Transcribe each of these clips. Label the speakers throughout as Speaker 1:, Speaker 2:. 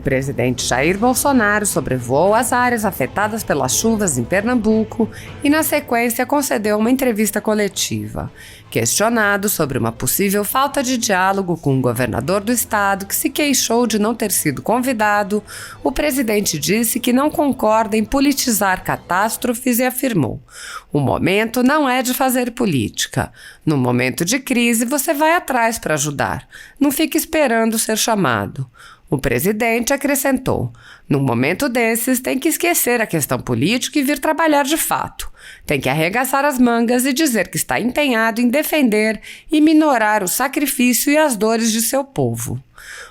Speaker 1: presidente Jair Bolsonaro sobrevoou as áreas afetadas pelas chuvas em Pernambuco e, na sequência, concedeu uma entrevista coletiva. Questionado sobre uma possível falta de diálogo com o governador do estado, que se queixou de não ter sido convidado, o presidente disse que não concorda em politizar catástrofes e afirmou: "O momento não é de fazer política. No momento de crise, você vai atrás para ajudar. Não fique esperando ser chamado." O presidente acrescentou: "Num momento desses, tem que esquecer a questão política e vir trabalhar de fato. Tem que arregaçar as mangas e dizer que está empenhado em defender e minorar o sacrifício e as dores de seu povo."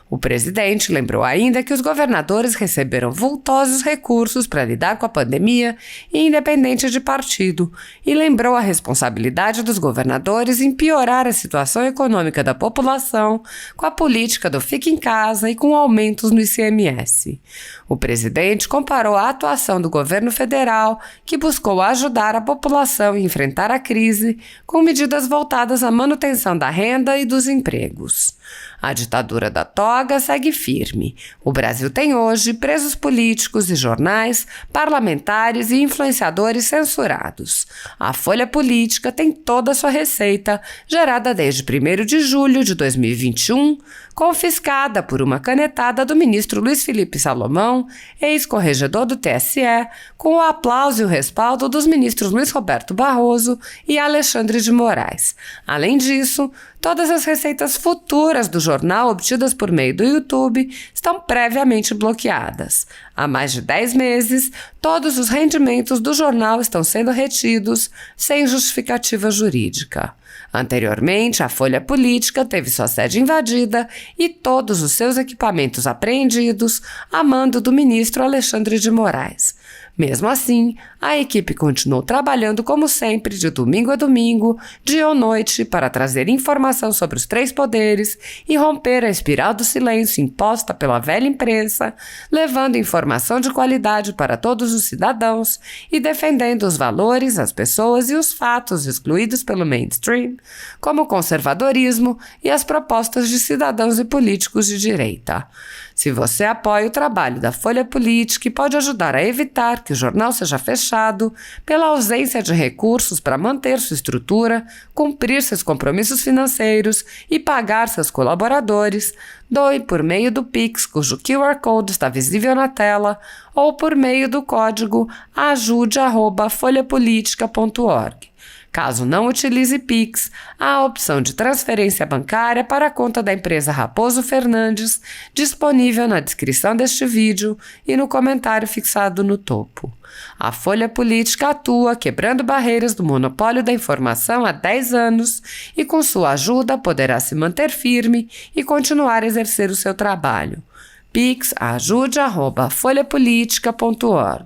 Speaker 1: O presidente lembrou ainda que os governadores receberam vultosos recursos para lidar com a pandemia, independente de partido, e lembrou a responsabilidade dos governadores em piorar a situação econômica da população com a política do fique em casa e com aumentos no ICMS. O presidente comparou a atuação do governo federal, que buscou ajudar a população a enfrentar a crise, com medidas voltadas à manutenção da renda e dos empregos. A ditadura da toga segue firme. O Brasil tem hoje presos políticos e jornais, parlamentares e influenciadores censurados. A Folha Política tem toda a sua receita, gerada desde 1º de julho de 2021, confiscada por uma canetada do ministro Luiz Felipe Salomão, ex-corregedor do TSE, com o aplauso e o respaldo dos ministros Luiz Roberto Barroso e Alexandre de Moraes. Além disso, todas as receitas futuras do jornal obtidas por meio do YouTube estão previamente bloqueadas. Há mais de 10 meses, todos os rendimentos do jornal estão sendo retidos sem justificativa jurídica. Anteriormente, a Folha Política teve sua sede invadida e todos os seus equipamentos apreendidos a mando do ministro Alexandre de Moraes. Mesmo assim, a equipe continuou trabalhando como sempre, de domingo a domingo, dia ou noite, para trazer informação sobre os 3 poderes e romper a espiral do silêncio imposta pela velha imprensa, levando informação de qualidade para todos os cidadãos e defendendo os valores, as pessoas e os fatos excluídos pelo mainstream, como o conservadorismo e as propostas de cidadãos e políticos de direita. Se você apoia o trabalho da Folha Política e pode ajudar a evitar que o jornal seja fechado pela ausência de recursos para manter sua estrutura, cumprir seus compromissos financeiros e pagar seus colaboradores, doe por meio do Pix, cujo QR Code está visível na tela, ou por meio do código ajude@folhapolitica.org. Caso não utilize Pix, há a opção de transferência bancária para a conta da empresa Raposo Fernandes, disponível na descrição deste vídeo e no comentário fixado no topo. A Folha Política atua quebrando barreiras do monopólio da informação há 10 anos e, com sua ajuda, poderá se manter firme e continuar a exercer o seu trabalho. Pix ajude@folhapolitica.org.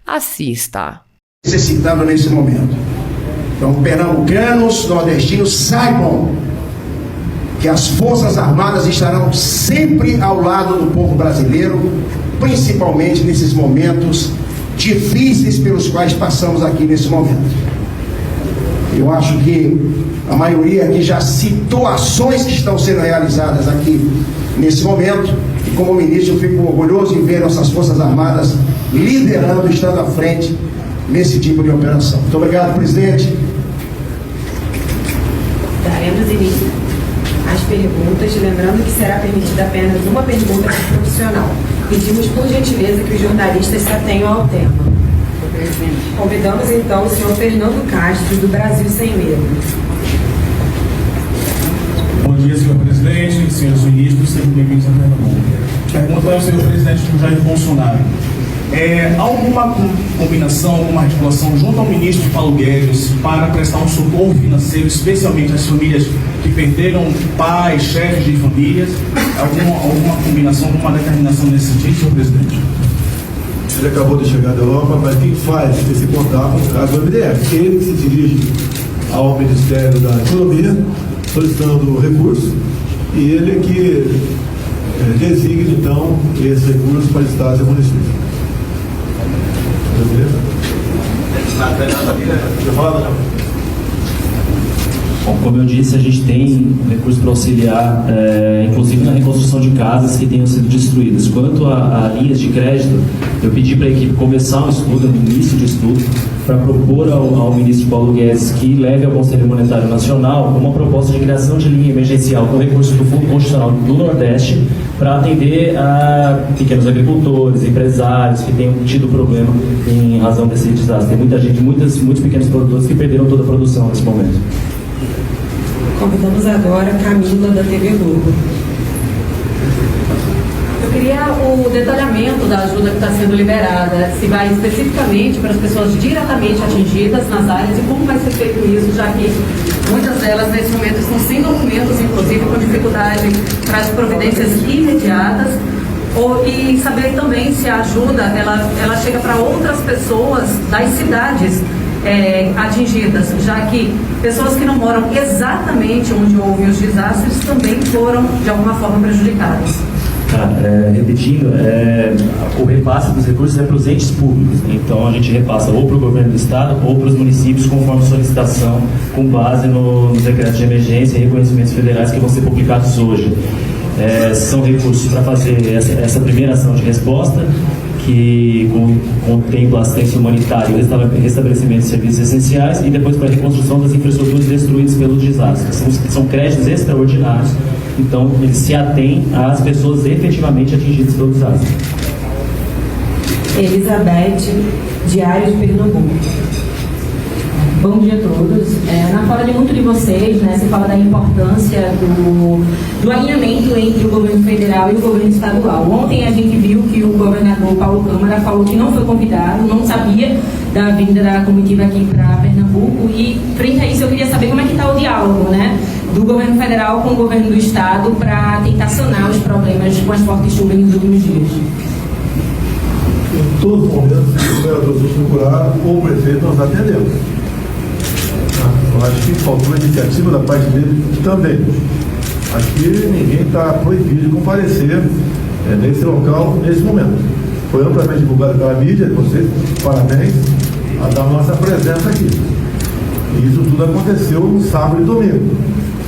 Speaker 1: Assista.
Speaker 2: Necessitado nesse momento. Então, pernambucanos, nordestinos, saibam que as Forças Armadas estarão sempre ao lado do povo brasileiro, principalmente nesses momentos difíceis pelos quais passamos aqui nesse momento. Eu acho que a maioria aqui já citou ações que estão sendo realizadas aqui nesse momento, e como ministro eu fico orgulhoso em ver nossas Forças Armadas liderando, estando à frente nesse tipo de operação. Muito obrigado, presidente.
Speaker 3: Daremos início às perguntas, lembrando que será permitida apenas uma pergunta por profissional. Pedimos por gentileza que os jornalistas se atenham ao tema. Convidamos então o senhor Fernando Castro, do Brasil Sem Medo.
Speaker 4: Bom dia, senhor presidente, senhores ministros, sejam bem-vindos a Pernambuco. Pergunta ao senhor presidente Jair Bolsonaro. Alguma combinação, alguma articulação junto ao ministro Paulo Guedes para prestar um socorro financeiro, especialmente às famílias que perderam pais, chefes de famílias? Alguma combinação, alguma determinação nesse sentido, senhor presidente?
Speaker 5: Ele acabou de chegar da Europa, mas quem faz esse contato no caso é o MDF. Ele se dirige ao Ministério da Economia, solicitando recurso, e ele que designa, então, esse recurso para estados e municípios.
Speaker 6: Bom, como eu disse, a gente tem recurso para auxiliar, inclusive na reconstrução de casas que tenham sido destruídas. Quanto a linhas de crédito, eu pedi para a equipe começar um estudo, no início de estudo, para propor ao ministro Paulo Guedes que leve ao Conselho Monetário Nacional uma proposta de criação de linha emergencial com recursos do Fundo Constitucional do Nordeste para atender a pequenos agricultores, empresários que tenham tido problema em razão desse desastre. Tem muita gente, muitos pequenos produtores que perderam toda a produção nesse momento.
Speaker 3: Convidamos agora a Camila, da TV Globo.
Speaker 7: Eu queria o detalhamento da ajuda que está sendo liberada, se vai especificamente para as pessoas diretamente atingidas nas áreas e como vai ser feito isso, já que muitas delas nesse momento estão sem documentos, inclusive com dificuldade para as providências imediatas, e saber também se a ajuda ela chega para outras pessoas das cidades atingidas, já que pessoas que não moram exatamente onde houve os desastres também foram de alguma forma prejudicadas.
Speaker 6: Repetindo, o repasse dos recursos é para os entes públicos, então a gente repassa ou para o governo do estado ou para os municípios conforme solicitação, com base nos decretos de emergência e reconhecimentos federais que vão ser publicados hoje. São recursos para fazer essa primeira ação de resposta, que contempla assistência humanitária e restabelecimento de serviços essenciais, e depois para a reconstrução das infraestruturas destruídas pelo desastre. São créditos extraordinários, então eles se atêm às pessoas efetivamente atingidas pelo desastre.
Speaker 3: Elizabeth, Diário de Pernambuco.
Speaker 7: Bom dia a todos. Na fala de muito de vocês, se fala da importância do alinhamento entre o governo federal e o governo estadual. Ontem a gente viu que o governador Paulo Câmara falou que não foi convidado, não sabia da vinda da comitiva aqui para Pernambuco, e frente a isso eu queria saber como é que está o diálogo, do governo federal com o governo do estado para tentar sanar os problemas com as fortes chuvas nos últimos dias.
Speaker 5: Em todos os momentos, o governador nos procurar ou o prefeito nós atendemos. Eu acho que faltou uma iniciativa da parte dele também. Aqui ninguém está proibido de comparecer nesse local, nesse momento. Foi amplamente divulgado pela mídia, vocês, parabéns a dar nossa presença aqui. E isso tudo aconteceu no sábado e domingo.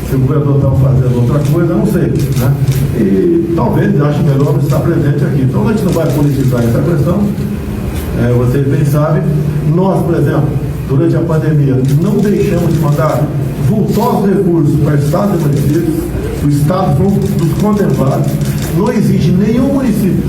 Speaker 5: Se o governador estava fazendo outra coisa, eu não sei. E talvez ache melhor estar presente aqui. Então a gente não vai politizar essa questão. Vocês bem sabem, nós, por exemplo, durante a pandemia, não deixamos de mandar vultosos recursos para estados e municípios. O estado foi um dos contemplados. Não existe nenhum município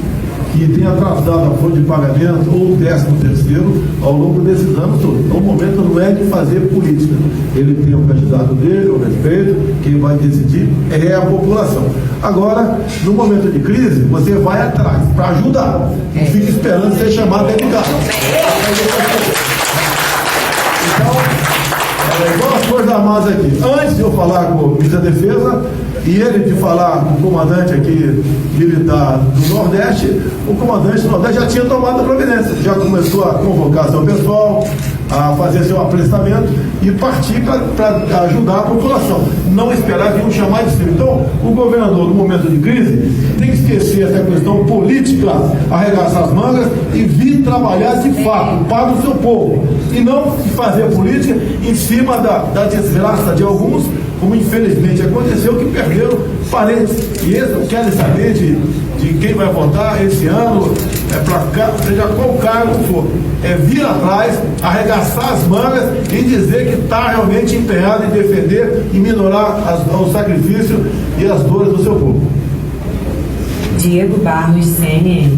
Speaker 5: que tenha atrasado a folha de pagamento ou o 13º ao longo desses anos todos. Então o momento não é de fazer política. Ele tem o candidato dele, o respeito, quem vai decidir é a população. Agora, no momento de crise, você vai atrás para ajudar. Não fica esperando ser chamado dentro de casa. Então, igual as Forças Armadas aqui. Antes de eu falar com o ministro da Defesa e ele de falar com o comandante aqui militar do Nordeste, o comandante do Nordeste já tinha tomado a providência, já começou a convocar seu pessoal, a fazer seu aprestamento e partir para ajudar a população. Não esperar nenhum chamado de cima. Então, o governador, no momento de crise, tem que esquecer essa questão política, arregaçar as mangas e vir trabalhar de fato para o seu povo. E não fazer política em cima da desgraça de alguns, como infelizmente aconteceu, que perderam parentes. E eles não querem saber de quem vai votar esse ano, para cá, seja qual cargo for. Vir atrás, arregaçar as mangas e dizer que está realmente empenhado em defender e minorar o sacrifício e as dores do seu povo.
Speaker 3: Diego Barros, CNN.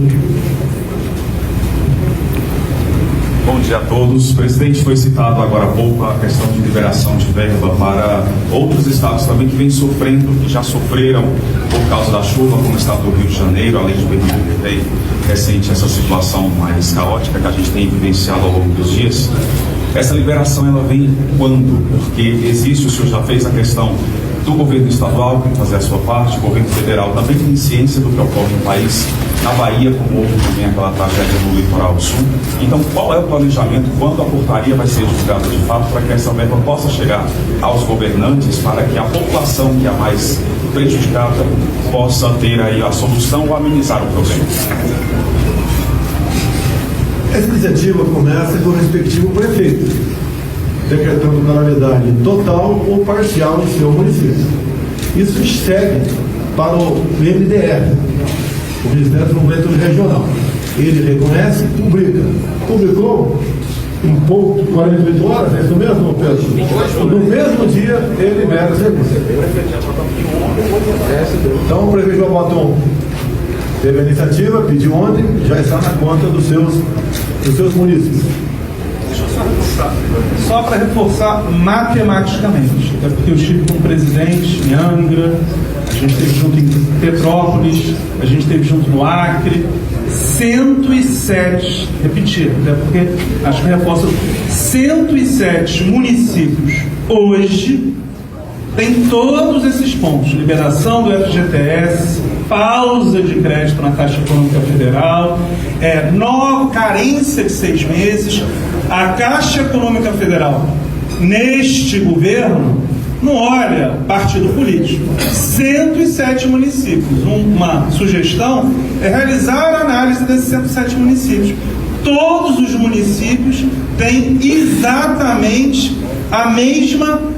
Speaker 8: Bom dia a todos. O presidente foi citado agora há pouco a questão de liberação de verba para outros estados também que vêm sofrendo, que já sofreram por causa da chuva, como o estado do Rio de Janeiro, além de Pernambuco, que veio recente essa situação mais caótica que a gente tem vivenciado ao longo dos dias. Essa liberação ela vem quando? Porque existe, o senhor já fez a questão do governo estadual, que tem que fazer a sua parte, o governo federal também tem ciência do que ocorre no país, na Bahia, como houve também aquela tragédia no litoral sul. Então, qual é o planejamento, quando a portaria vai ser divulgada de fato, para que essa verba possa chegar aos governantes, para que a população que é a mais prejudicada possa ter aí a solução ou amenizar o problema?
Speaker 5: Essa iniciativa começa com o respectivo prefeito. decretando calamidade total ou parcial em seu município. Isso segue para o MDR, o Ministério do Desenvolvimento Regional. Ele reconhece e publica. Publicou em pouco, 48 horas, é isso mesmo, Pedro? No mesmo dia, ele libera os recursos. Então, o prefeito João Botton teve a iniciativa, pediu ontem, já está na conta dos seus municípios.
Speaker 4: Deixa eu só reforçar. Só para reforçar matematicamente, é porque eu estive com o presidente em Angra, a gente esteve junto em Petrópolis, a gente esteve junto no Acre, 107, repetir, até porque acho que reforço, 107 municípios hoje tem todos esses pontos: liberação do FGTS, pausa de crédito na Caixa Econômica Federal, carência de 6 meses. A Caixa Econômica Federal, neste governo, não olha partido político. 107 municípios. Uma sugestão é realizar a análise desses 107 municípios. Todos os municípios têm exatamente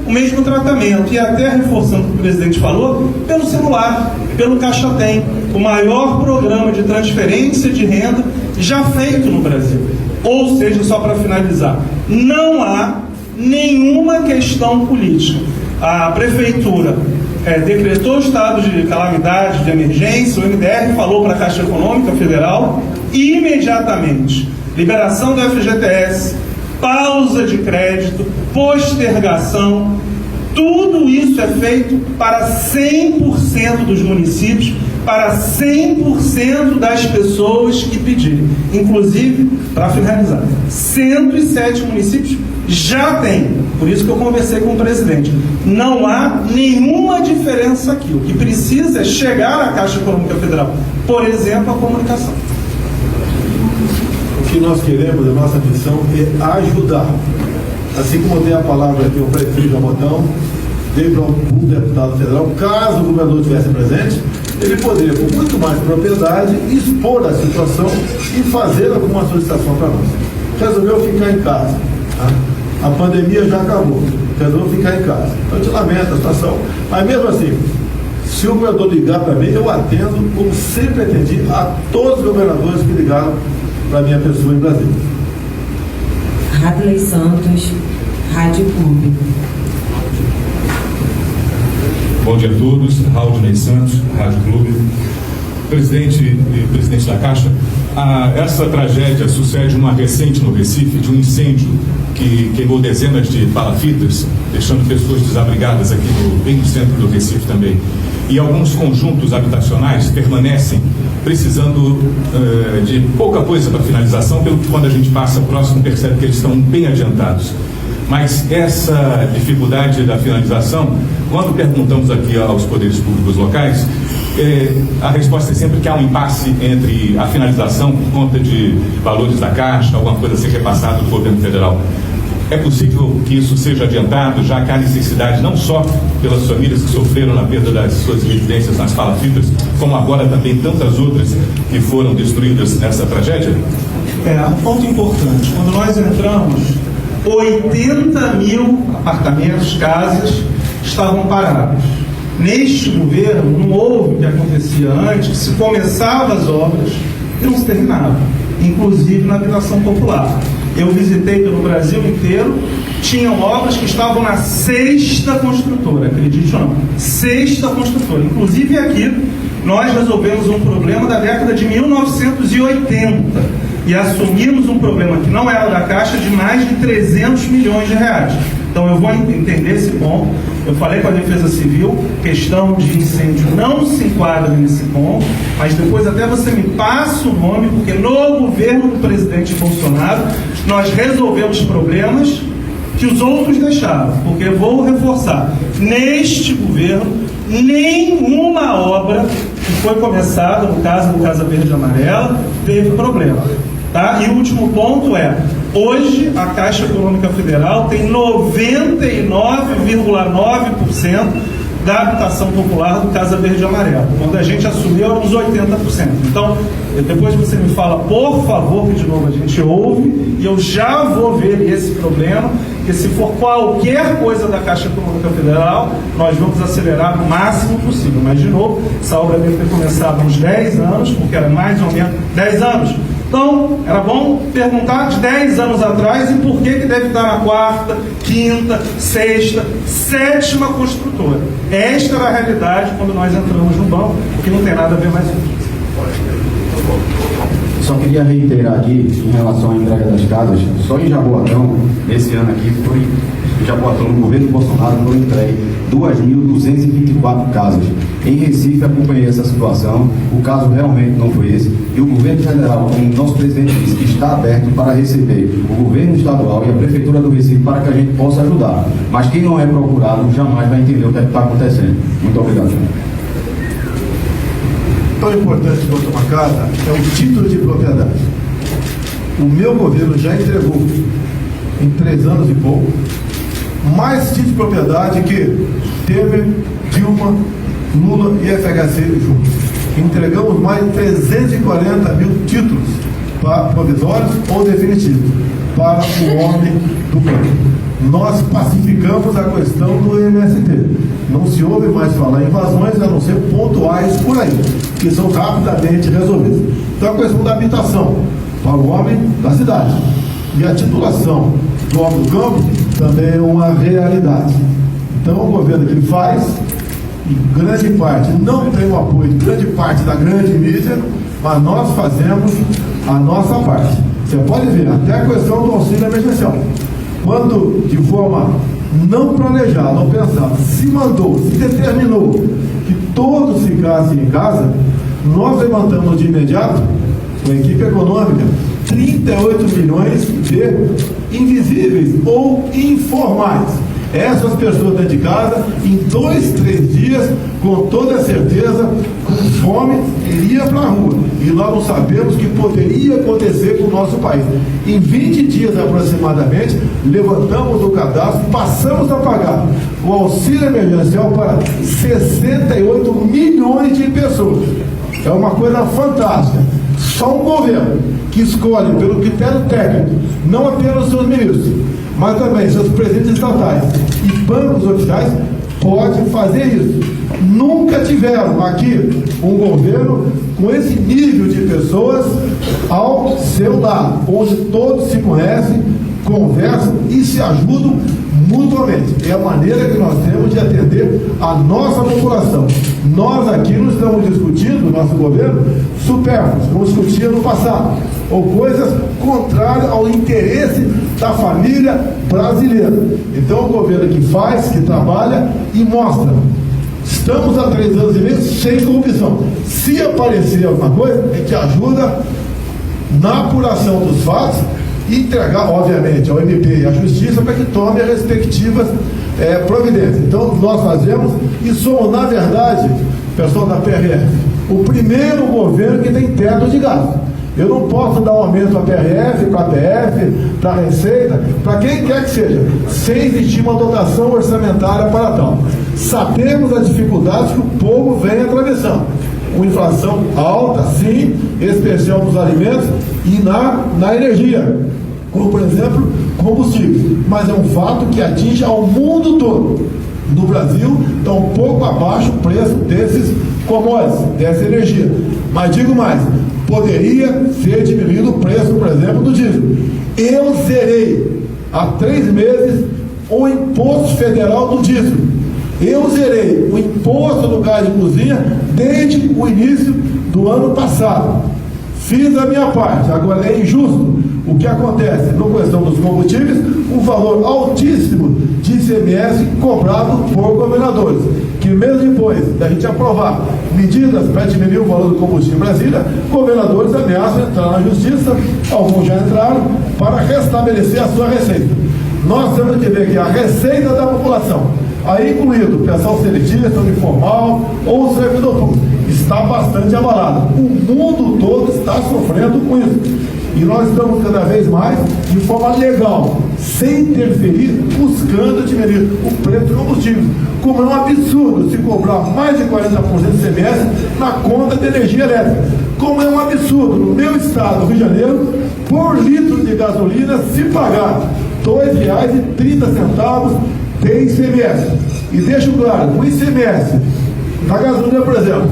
Speaker 4: o mesmo tratamento. E até reforçando o que o presidente falou, pelo celular, pelo Caixa Tem, o maior programa de transferência de renda já feito no Brasil. Ou seja, só para finalizar, não há nenhuma questão política. A prefeitura decretou o estado de calamidade, de emergência, o MDR falou para a Caixa Econômica Federal imediatamente: liberação do FGTS, pausa de crédito, postergação. Tudo isso é feito para 100% dos municípios, para 100% das pessoas que pedirem. Inclusive, para finalizar, 107 municípios já tem. Por isso que eu conversei com o presidente. Não há nenhuma diferença aqui. O que precisa é chegar à Caixa Econômica Federal, por exemplo, a comunicação.
Speaker 5: O que nós queremos, a nossa missão é ajudar. Assim como eu dei a palavra aqui ao prefeito João Botton, dei para o deputado federal, caso o governador estivesse presente, ele poderia, com muito mais propriedade, expor a situação e fazer alguma solicitação para nós. Resolveu ficar em casa. Tá? A pandemia já acabou. Resolveu ficar em casa. Então, a gente lamenta a situação. Mas mesmo assim, se o governador ligar para mim, eu atendo, como sempre atendi a todos os governadores que ligaram para a minha pessoa em Brasília.
Speaker 3: Radley Santos, Rádio Clube.
Speaker 8: Bom dia a todos, Radley Santos, Rádio Clube. Presidente e presidente da Caixa, essa tragédia sucede uma recente no Recife, de um incêndio que queimou dezenas de palafitas, deixando pessoas desabrigadas aqui bem no centro do Recife também. E alguns conjuntos habitacionais permanecem precisando de pouca coisa para finalização, pelo que quando a gente passa próximo percebe que eles estão bem adiantados. Mas essa dificuldade da finalização, quando perguntamos aqui aos poderes públicos locais, a resposta é sempre que há um impasse entre a finalização por conta de valores da Caixa, alguma coisa a ser repassada do governo federal. É possível que isso seja adiantado, já que há necessidade não só pelas famílias que sofreram na perda das suas residências nas palafitas, como agora também tantas outras que foram destruídas nessa tragédia?
Speaker 4: Um ponto importante: quando nós entramos, 80 mil apartamentos, casas, estavam parados. Neste governo, não houve o que acontecia antes, que se começava as obras e não se terminava, inclusive na habitação popular. Eu visitei pelo Brasil inteiro, tinham obras que estavam na 6ª construtora, acredite ou não, 6ª construtora. Inclusive aqui, nós resolvemos um problema da década de 1980 e assumimos um problema que não era da Caixa de mais de 300 milhões de reais. Então eu vou entender esse ponto. Eu falei com a Defesa Civil, questão de incêndio não se enquadra nesse ponto, mas depois até você me passa o nome, porque no governo do presidente Bolsonaro nós resolvemos problemas que os outros deixaram. Porque vou reforçar, neste governo nenhuma obra que foi começada, no caso do Casa Verde e Amarela, teve problema. Tá? E o último ponto é: hoje a Caixa Econômica Federal tem 99,9% da habitação popular do Casa Verde e Amarelo. Quando a gente assumiu, eram uns 80%. Então, depois você me fala, por favor, que de novo a gente ouve, e eu já vou ver esse problema, que porque se for qualquer coisa da Caixa Econômica Federal, nós vamos acelerar o máximo possível. Mas, de novo, essa obra deve ter começado há uns 10 anos, porque era mais ou menos 10 anos. Então, era bom perguntar de 10 anos atrás e por que deve estar na quarta, quinta, sexta, sétima construtora. Esta era a realidade quando nós entramos no banco, porque não tem nada a ver mais com isso.
Speaker 9: Só queria reiterar aqui, em relação à entrega das casas, só em Jaboatão, esse ano aqui, em Jaboatão, no governo Bolsonaro, foi entregue 2.224 casas. Em Recife, acompanhei essa situação, o caso realmente não foi esse, e o governo federal, como o nosso presidente disse, está aberto para receber o governo estadual e a prefeitura do Recife para que a gente possa ajudar. Mas quem não é procurado jamais vai entender o que está acontecendo. Muito obrigado.
Speaker 5: Tão importante quanto uma casa é o título de propriedade. O meu governo já entregou, em 3 anos e pouco, mais títulos de propriedade que Temer, Dilma, Lula e FHC juntos. Entregamos mais de 340 mil títulos provisórios ou definitivos para o homem do campo. Nós pacificamos a questão do MST. Não se ouve mais falar em invasões, a não ser pontuais por aí, que são rapidamente resolvidas. Então a questão da habitação para o homem da cidade e a titulação do homem do campo também é uma realidade. Então o governo que faz, em grande parte, não tem o apoio de grande parte da grande mídia, mas nós fazemos a nossa parte. Você pode ver, até a questão do auxílio emergencial. Quando, de forma não planejada, não pensada, se mandou, se determinou que todos ficassem em casa, nós levantamos de imediato, com a equipe econômica, 38 milhões de invisíveis ou informais. Essas pessoas dentro de casa, em 2, 3 dias, com toda certeza, com fome, iria para a rua. E nós não sabemos o que poderia acontecer com o nosso país. Em 20 dias aproximadamente, levantamos o cadastro, passamos a pagar o auxílio emergencial para 68 milhões de pessoas. É uma coisa fantástica. Só um governo que escolhe pelo critério técnico, não apenas seus ministros, mas também seus presidentes estatais e bancos oficiais, pode fazer isso. Nunca tiveram aqui um governo com esse nível de pessoas ao seu lado, onde todos se conhecem, conversam e se ajudam mutuamente. É a maneira que nós temos de atender a nossa população. Nós aqui não estamos discutindo, nosso governo, supérfluos, como discutia no passado, ou coisas contrárias ao interesse da família brasileira. Então, o governo que faz, que trabalha e mostra. Estamos há 3 anos e meio sem corrupção. Se aparecer alguma coisa, a gente ajuda na apuração dos fatos e entregar, obviamente, ao MP e à Justiça para que tome as respectivas providências. Então, nós fazemos e somos, na verdade, pessoal da PRF, o primeiro governo que tem teto de gasto. Eu não posso dar um aumento para a PRF, para a PF, para a Receita, para quem quer que seja, sem existir uma dotação orçamentária para tal. Sabemos as dificuldades que o povo vem atravessando. Com inflação alta, sim, especial nos alimentos e na energia, como, por exemplo, combustíveis. Mas é um fato que atinge ao mundo todo. No Brasil, está um pouco abaixo o preço desses commodities, dessa energia. Mas digo mais, poderia ser diminuído o preço, por exemplo, do diesel. Eu zerei há 3 meses o imposto federal do diesel. Eu zerei o imposto do gás de cozinha desde o início do ano passado. Fiz a minha parte. Agora é injusto o que acontece na questão dos combustíveis, um valor altíssimo de ICMS cobrado por governadores, que mesmo depois da gente aprovar medidas para diminuir o valor do combustível em Brasília, governadores ameaçam entrar na justiça, alguns já entraram, para restabelecer a sua receita. Nós temos que ver que a receita da população, aí incluído o pessoal seletista, o informal ou o servidor público, está bastante abalada. O mundo todo está sofrendo com isso. E nós estamos cada vez mais, de forma legal, sem interferir, buscando diminuir o preço do combustível. Como é um absurdo se cobrar mais de 40% de ICMS na conta de energia elétrica. Como é um absurdo, no meu estado, Rio de Janeiro, por litro de gasolina, se pagar R$ 2,30 de ICMS. E deixo claro, o ICMS da gasolina, por exemplo,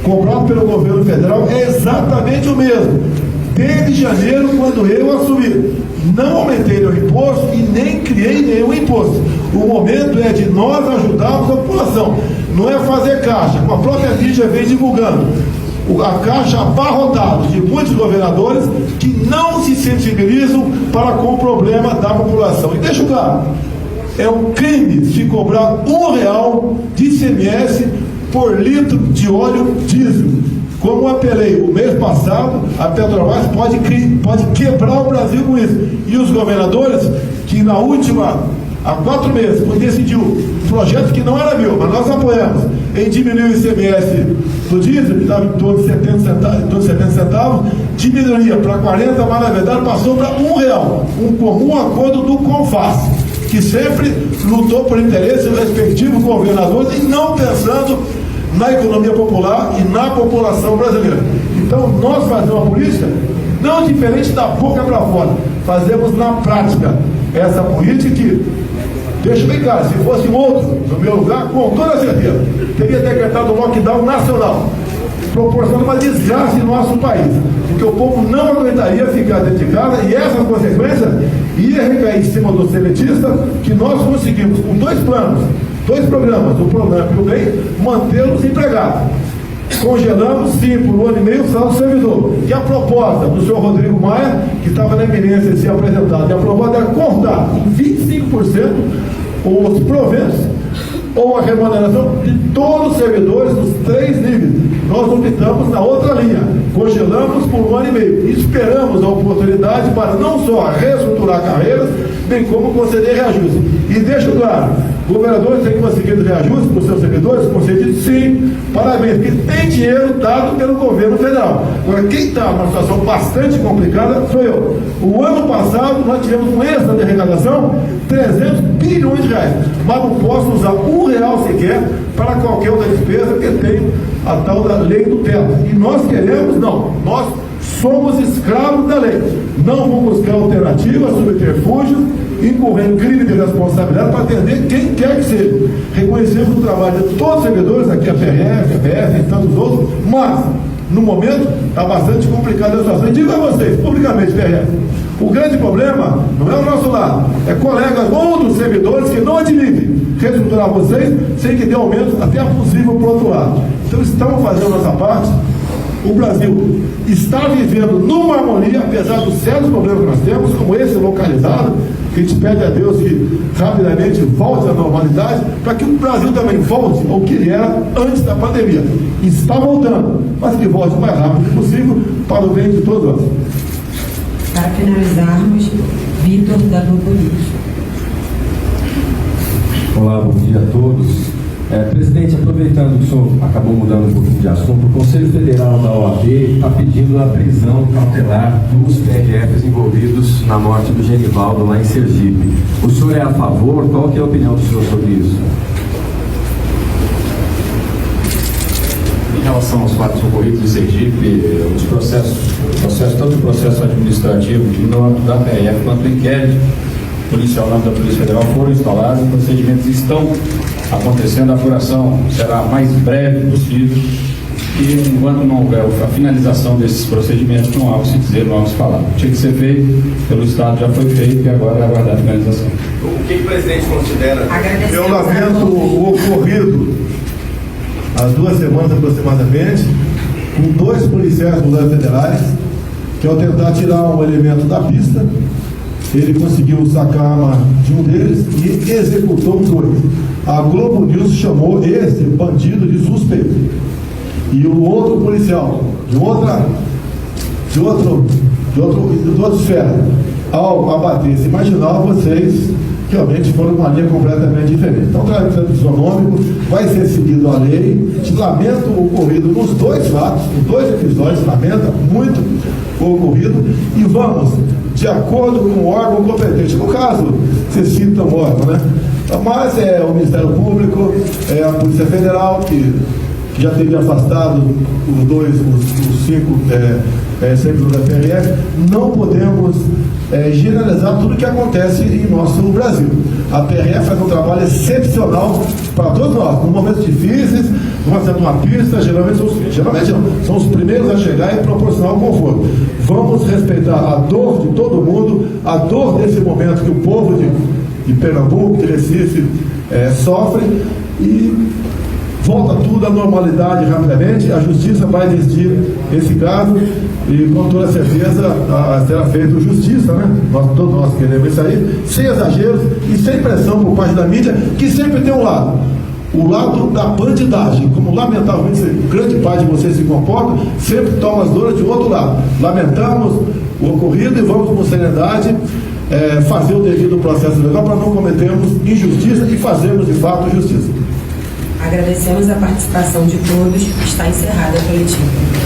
Speaker 5: cobrado pelo governo federal é exatamente o mesmo. Desde janeiro, quando eu assumi, não aumentei o imposto e nem criei nenhum imposto. O momento é de nós ajudarmos a população, não é fazer caixa, como a própria mídia vem divulgando. A caixa abarrotada de muitos governadores que não se sensibilizam para com o problema da população. E deixo claro, é um crime se cobrar R$1 de ICMS por litro de óleo diesel. Como eu apelei o mês passado, a Petrobras pode quebrar o Brasil com isso. E os governadores, que há 4 meses, decidiu um projeto que não era meu, mas nós apoiamos, em diminuir o ICMS do diesel, que estava em torno de 70 centavos, diminuiria para 40, mas na verdade passou para R$1. Um comum acordo do CONFAS, que sempre lutou por interesse do respectivo governador e não pensando na economia popular e na população brasileira. Então, nós fazemos uma política não diferente da boca para fora. Fazemos na prática essa política que, deixa bem claro, se fosse um outro no meu lugar, com toda certeza, teria decretado um lockdown nacional, proporcionando uma desgraça em nosso país, porque o povo não aguentaria ficar dentro de casa e essa consequência ia recair em cima do seletista, que nós conseguimos, com 2 programas, o programa e o bem, mantê-los empregados. Congelamos, sim, por 1 ano e meio o salário do servidor. E a proposta do senhor Rodrigo Maia, que estava na iminência de ser apresentado, e a proposta era cortar em 25% os proventos ou a remuneração de todos os servidores dos 3 níveis. Nós optamos na outra linha, congelamos por 1 ano e meio. E esperamos a oportunidade para não só reestruturar carreiras, bem como conceder reajuste. E deixo claro, governadores têm conseguido reajuste para os seus servidores, concedido sim, parabéns, porque tem dinheiro dado pelo governo federal. Agora, quem está numa situação bastante complicada sou eu. O ano passado nós tivemos um extra de arrecadação, 300 bilhões de reais, mas não posso usar R$1 sequer para qualquer outra despesa, porque tem a tal da lei do teto. E nós queremos, não, nós somos escravos da lei. Não vamos buscar alternativas, subterfúgios, incorrendo em crime de responsabilidade para atender quem quer que seja. Reconhecemos o trabalho de todos os servidores, aqui a PRF, a PF e tantos outros, mas, no momento, está bastante complicada a situação. E digo a vocês, publicamente, PRF, o grande problema não é o nosso lado, é colegas, outros servidores que não admitem reestruturar vocês sem que dê aumento até possível para o outro lado. Então, estamos fazendo a nossa parte. O Brasil está vivendo numa harmonia, apesar dos sérios problemas que nós temos, como esse localizado, que a gente pede a Deus que rapidamente volte à normalidade, para que o Brasil também volte ao que ele era antes da pandemia. Está voltando, mas que volte o mais rápido possível para o bem de todos nós.
Speaker 3: Para finalizarmos, Vitor da Globo News.
Speaker 10: Olá, bom dia a todos. Presidente, aproveitando que o senhor acabou mudando um pouquinho de assunto, o Conselho Federal da OAB está pedindo a prisão cautelar dos PRFs envolvidos na morte do Genivaldo lá em Sergipe. O senhor é a favor? Qual que é a opinião do senhor sobre isso?
Speaker 11: Em relação aos fatos ocorridos em Sergipe, os processos, tanto o processo administrativo no âmbito da PRF quanto o inquérito policial no âmbito da Polícia Federal foram instalados, os procedimentos estão acontecendo, a apuração será a mais breve possível e enquanto não houver a finalização desses procedimentos, não há o que se dizer, não há o que se falar. Tinha que ser feito pelo Estado, já foi feito e agora é aguardar a finalização.
Speaker 12: O que o presidente considera?
Speaker 5: Eu lamento o ocorrido há 2 semanas aproximadamente, com 2 policiais federais que, ao tentar tirar um elemento da pista, ele conseguiu sacar a arma de um deles e executou os 2. A Globo News chamou esse bandido de suspeito. E o outro policial, de outra esfera, ao abater esse marginal, vocês realmente foram uma linha completamente diferente. Então, o caráter isonômico vai ser seguido a lei. Lamento o ocorrido nos 2 fatos, nos 2 episódios, lamenta muito o ocorrido e vamos, de acordo com o órgão competente. No caso, vocês citam o órgão, né? Mas é o Ministério Público, é a Polícia Federal que que já teria afastado os 5 servidores da PRF, não podemos generalizar tudo o que acontece em nosso Brasil. A PRF faz um trabalho excepcional para todos nós. Em momentos difíceis, vamos fazer uma pista, geralmente são os primeiros a chegar e proporcionar o conforto. Vamos respeitar a dor de todo mundo, a dor desse momento que o povo de Pernambuco, de Recife, sofre, e volta tudo à normalidade rapidamente. A justiça vai decidir esse caso e com toda certeza será feita justiça, né? Todos nós queremos isso aí, sem exageros e sem pressão por parte da mídia, que sempre tem um lado. O lado da bandidagem, como lamentavelmente grande parte de vocês se comportam, sempre toma as dores de outro lado. Lamentamos o ocorrido e vamos com seriedade fazer o devido processo legal para não cometermos injustiça e fazermos de fato justiça.
Speaker 3: Agradecemos a participação de todos. Está encerrada a coletiva.